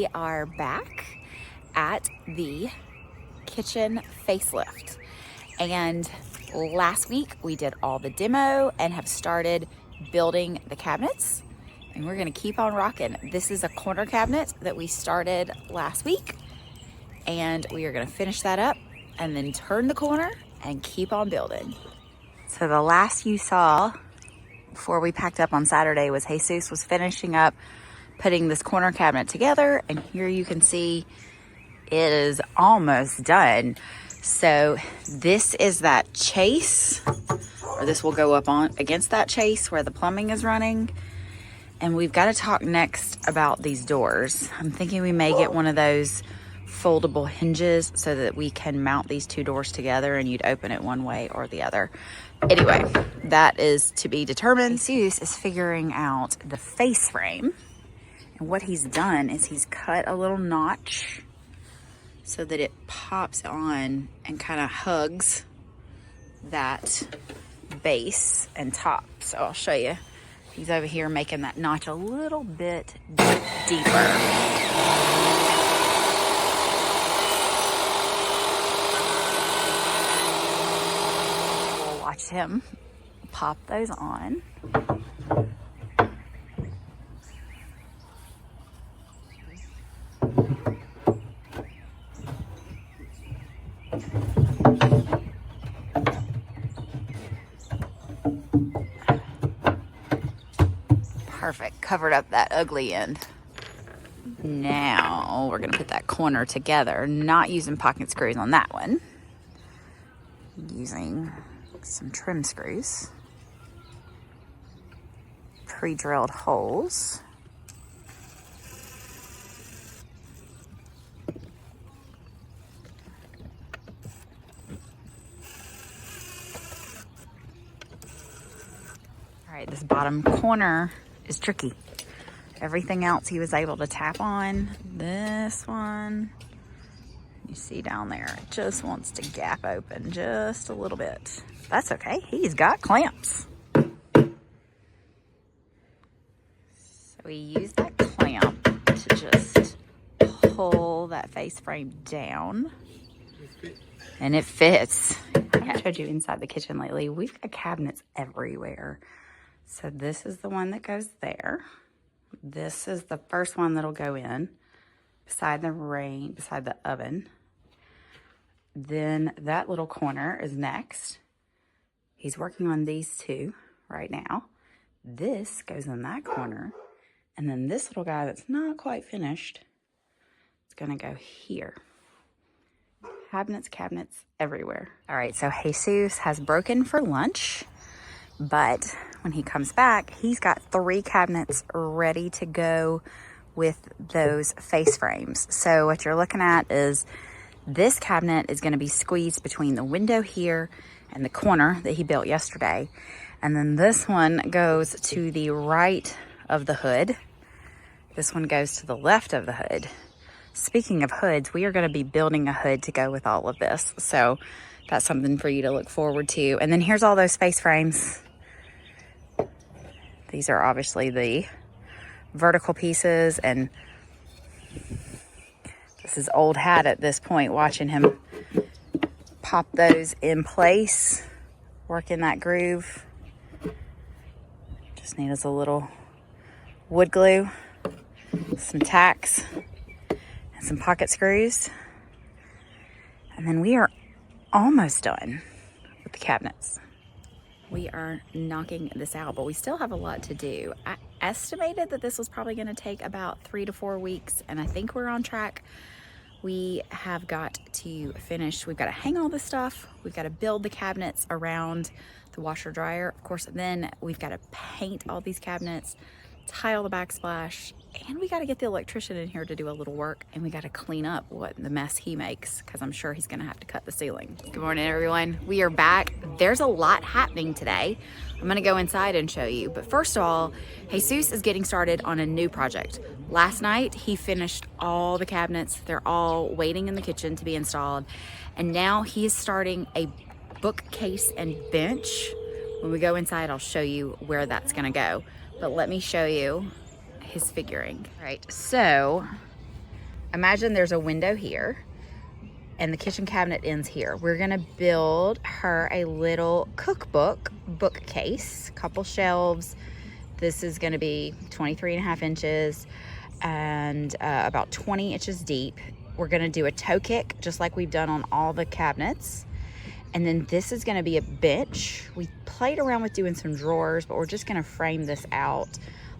we are back at the kitchen facelift. And last week we did all the demo and have started building the cabinets. And we're gonna keep on rocking. This is a corner cabinet that we started last week. And we are gonna finish that up and then turn the corner and keep on building. So the last you saw before we packed up on Saturday was Jesus was finishing up putting this corner cabinet together, and here you can see it is almost done. So this is that chase, or this will go up on against that chase where the plumbing is running. And we've got to talk next about these doors. I'm thinking we may get one of those foldable hinges so that we can mount these two doors together and you'd open it one way or the other. Anyway, that is to be determined. Jesus is figuring out the face frame. And what he's done is he's cut a little notch so that it pops on and kind of hugs that base and top. So I'll show you. He's over here making that notch a little bit deeper. We'll watch him pop those on. Perfect, covered up that ugly end. Now we're gonna put that corner together, not using pocket screws on that one. Using some trim screws. Pre-drilled holes. All right, this bottom corner is tricky. Everything else he was able to tap on. This one, you see down there, it just wants to gap open just a little bit. That's okay, he's got clamps. So we use that clamp to just pull that face frame down. And it fits. I haven't showed you inside the kitchen lately. We've got cabinets everywhere. So this is the one that goes there. This is the first one that'll go in beside the oven. Then that little corner is next. He's working on these two right now. This goes in that corner. And then this little guy that's not quite finished, it's gonna go here. Cabinets everywhere. All right, so Jesus has broken for lunch, but when he comes back, he's got 3 cabinets ready to go with those face frames. So what you're looking at is this cabinet is going to be squeezed between the window here and the corner that he built yesterday. And then this one goes to the right of the hood. This one goes to the left of the hood. Speaking of hoods, we are going to be building a hood to go with all of this. So that's something for you to look forward to. And then here's all those face frames. These are obviously the vertical pieces, and this is old hat at this point, watching him pop those in place, work in that groove. Just need us a little wood glue, some tacks, and some pocket screws. And then we are almost done with the cabinets. We are knocking this out, but we still have a lot to do. I estimated that this was probably going to take about 3 to 4 weeks, and I think we're on track. We have got to finish. We've got to hang all this stuff. We've got to build the cabinets around the washer dryer. Of course, then we've got to paint all these cabinets, tile the backsplash, and we got to get the electrician in here to do a little work, and we got to clean up what the mess he makes, because I'm sure he's going to have to cut the ceiling. Good morning, everyone. We are back. There's a lot happening today. I'm going to go inside and show you, but first of all, Jesus is getting started on a new project. Last night he finished all the cabinets. They're all waiting in the kitchen to be installed, and now he is starting a bookcase and bench. When we go inside, I'll show you where that's going to go, but let me show you his figuring. All right, so imagine there's a window here and the kitchen cabinet ends here. We're gonna build her a little cookbook bookcase, couple shelves. This is gonna be 23.5 inches and about 20 inches deep. We're gonna do a toe kick, just like we've done on all the cabinets. And then this is gonna be a bench. We played around with doing some drawers, but we're just gonna frame this out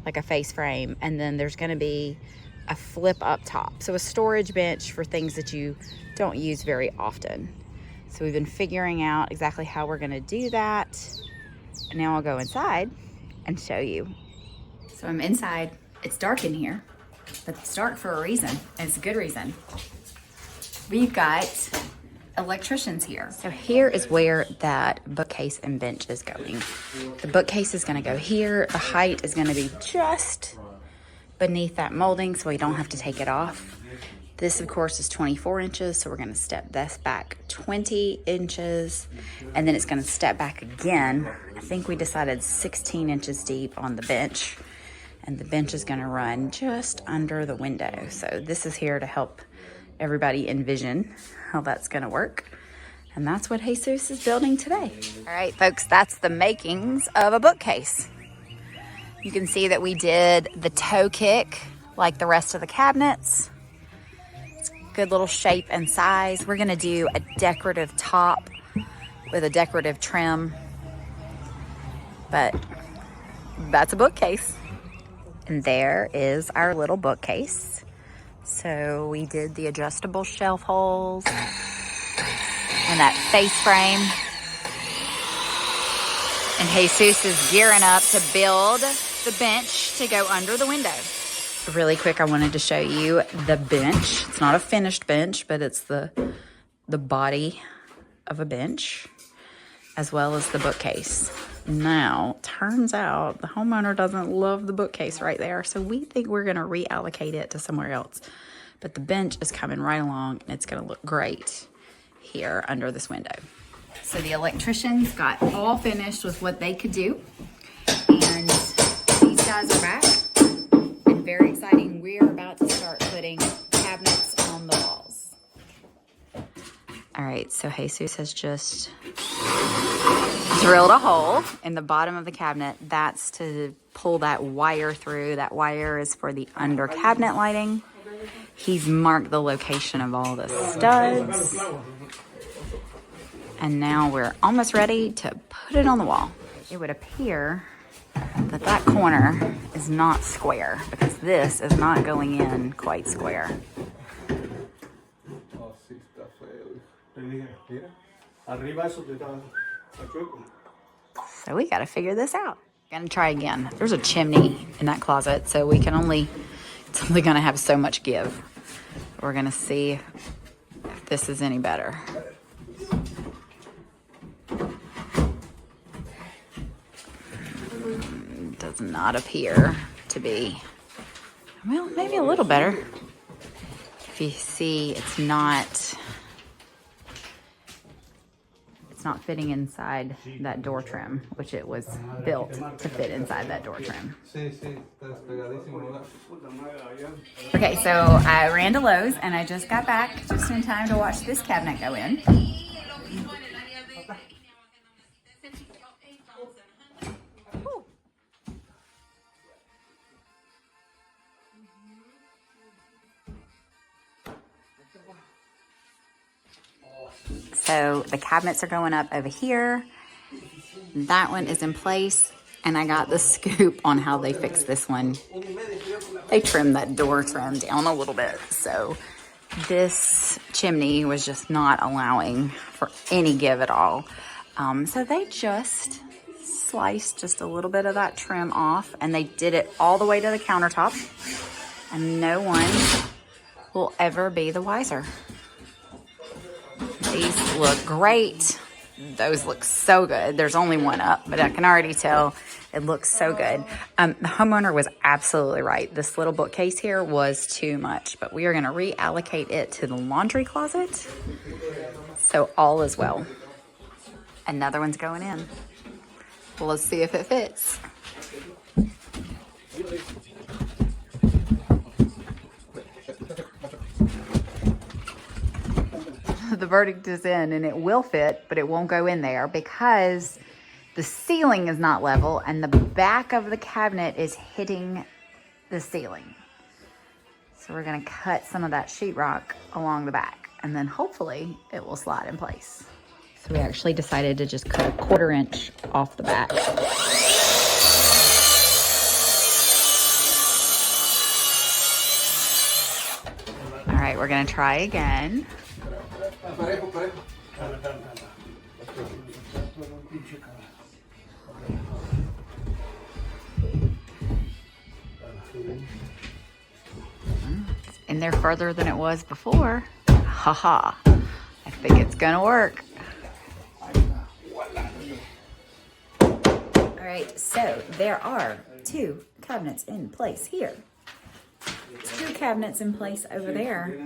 like a face frame. And then there's gonna be a flip up top. So a storage bench for things that you don't use very often. So we've been figuring out exactly how we're gonna do that. And now I'll go inside and show you. So I'm inside. It's dark in here, but it's dark for a reason, and it's a good reason. We've got electricians here. So here is where that bookcase and bench is going. The bookcase is gonna go here. The height is gonna be just beneath that molding, so we don't have to take it off. This, of course, is 24 inches, so we're gonna step this back 20 inches, and then it's gonna step back again. I think we decided 16 inches deep on the bench, and the bench is gonna run just under the window. So this is here to help everybody envision how that's gonna work. And that's what Jesus is building today. All right, folks, that's the makings of a bookcase. You can see that we did the toe kick like the rest of the cabinets. It's a good little shape and size. We're gonna do a decorative top with a decorative trim, but that's a bookcase. And there is our little bookcase. So we did the adjustable shelf holes and that face frame. And Jesus is gearing up to build the bench to go under the window. Really quick, I wanted to show you the bench. It's not a finished bench, but it's the body of a bench, as well as the bookcase. Now, turns out the homeowner doesn't love the bookcase right there, so we think we're gonna reallocate it to somewhere else. But the bench is coming right along, and it's gonna look great here under this window. So the electricians got all finished with what they could do, and these guys are back. And very exciting, we're about to start putting cabinets on the walls. All right, so Jesus has just drilled a hole in the bottom of the cabinet. That's to pull that wire through. That wire is for the under cabinet lighting. He's marked the location of all the studs. And now we're almost ready to put it on the wall. It would appear that that corner is not square because this is not going in quite square. So we gotta figure this out. Gonna try again. There's a chimney in that closet, so we can it's only gonna have so much give. We're gonna see if this is any better. Does not appear to be. Well, maybe a little better. If you see, it's not fitting inside that door trim, which it was built to fit inside that door trim. Okay, so I ran to Lowe's and I just got back just in time to watch this cabinet go in. So the cabinets are going up over here. That one is in place. And I got the scoop on how they fixed this one. They trimmed that door trim down a little bit. So this chimney was just not allowing for any give at all. So they just sliced just a little bit of that trim off. And they did it all the way to the countertop. And no one will ever be the wiser. These look great. Those look so good. There's only one up, but I can already tell it looks so good. The homeowner was absolutely right. This little bookcase here was too much, but we are going to reallocate it to the laundry closet. So all is well. Another one's going in. Well, let's see if it fits. the verdict is in, and it will fit, but it won't go in there because the ceiling is not level and the back of the cabinet is hitting the ceiling. So we're gonna cut some of that sheetrock along the back, and then hopefully it will slide in place. So we actually decided to just cut a 1/4 inch off the back. All right, we're gonna try again. It's in there further than it was before. Haha, I think it's gonna work. All right, so there are 2 cabinets in place here. 2 cabinets in place over there.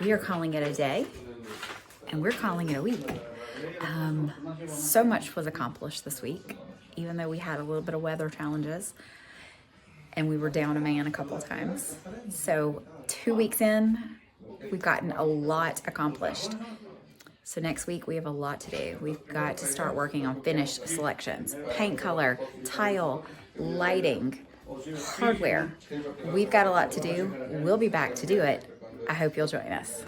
We are calling it a day, and we're calling it a week. So much was accomplished this week, even though we had a little bit of weather challenges, and we were down a man a couple of times. So 2 weeks in, we've gotten a lot accomplished. So next week we have a lot to do. We've got to start working on finish selections, paint color, tile, lighting, hardware. We've got a lot to do. We'll be back to do it. I hope you'll join us.